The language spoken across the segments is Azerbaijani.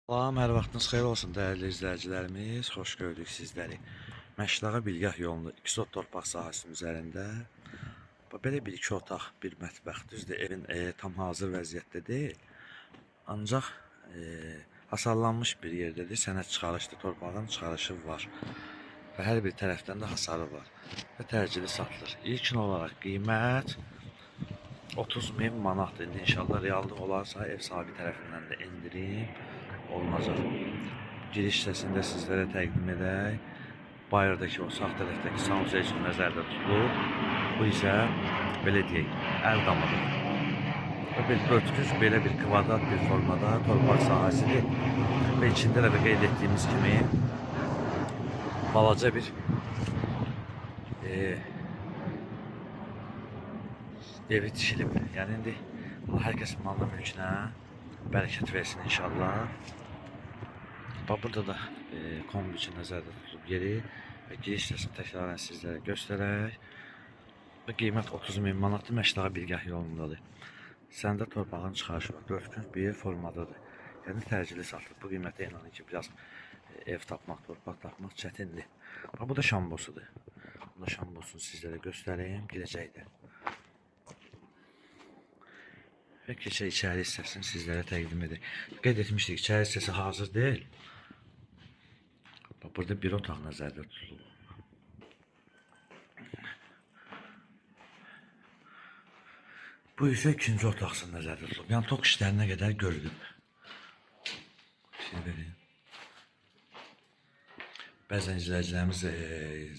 Salam, hər vaxtınız xeyir olsun dəyərli izləyicilərimiz. Xoş gördük sizləri. Məşləğə Bilgah yolunda 2 sot torpaq sahəsinin üzərində belə bir iki otaq, bir mətbəx, düzdür, evin tam hazır vəziyyətdə deyil. Ancaq hasarlanmış bir yerdədir. Sənəd çıxarışlı torpağın çıxarışı var və hər bir tərəfdən də hasarı var və təcili satılır. İlkin olaraq qiymət 30.000 manatdır. İndi inşallah reallıq olarsa ev sahibi tərəfindən də endirim olunacaq. Giriş hissəsində sizlərə təqdim edək. Bayırdakı o sağ tərəfdəki sanusiya üçün nəzərdə tutulub. Bu isə belə deyək, əl damıdır. Bir dörtgüz belə bir kvadrat bir formada torpaq sahəsidir və içində də qeyd etdiyimiz kimi balaca bir evi tikilib. Yəni indi hər kəsin malına mülkünə bərəkət versin inşallah. Burada da kombi üçün nəzərdə tutulub yeri və giriş hissəsini təkrarən sizlərə göstərək. Və qiymət 30.000 manatdır, Məşləğə Bilgah yolundadır. Səndə torpağın çıxarışı var, 4 gün bir formadadır. Yəni təcili satılır. Bu qiymətə inanın ki, biraz ev tapmaq, torpaq tapmaq çətindir. Bu da şambosudur. Bu da şambosunu sizlərə göstəreyim, girəcəkdir. Və keçək içəri hissəsini sizlərə təqdim edək. Qeyd etmişdik, içəri hissəsi hazır deyil. Burada bir otaq nəzərdə tutulur. Bu isə ikinci otaqsın nəzərdə tutulub. Yəni tok işlərinə qədər görülüb. Bəzən izləyicilərimiz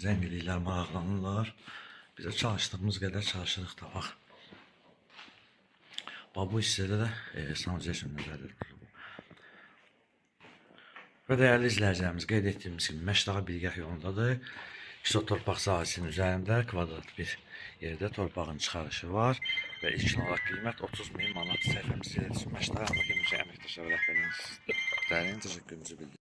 zəng edirlər, maraqlanırlar. Bizə çalışdığımız qədər çalışırıq tapaq. Bu hissədə də sanusiya üçün nəzərdə tutulub. Və dəyərli izləyicilərimiz, qeyd etdiyimiz kimi Məşləğə Bilgah yolundadır. 2 sot torpaq sahəsinin üzərində kvadrat bir yerdə torpağın çıxarışı var və ilkin olaraq qiymət 30.000 manat. Səhifəmiz ilə Məşləğə Əməkdaşlar rəhbərliyinin təşəkkürümüzü bildirir.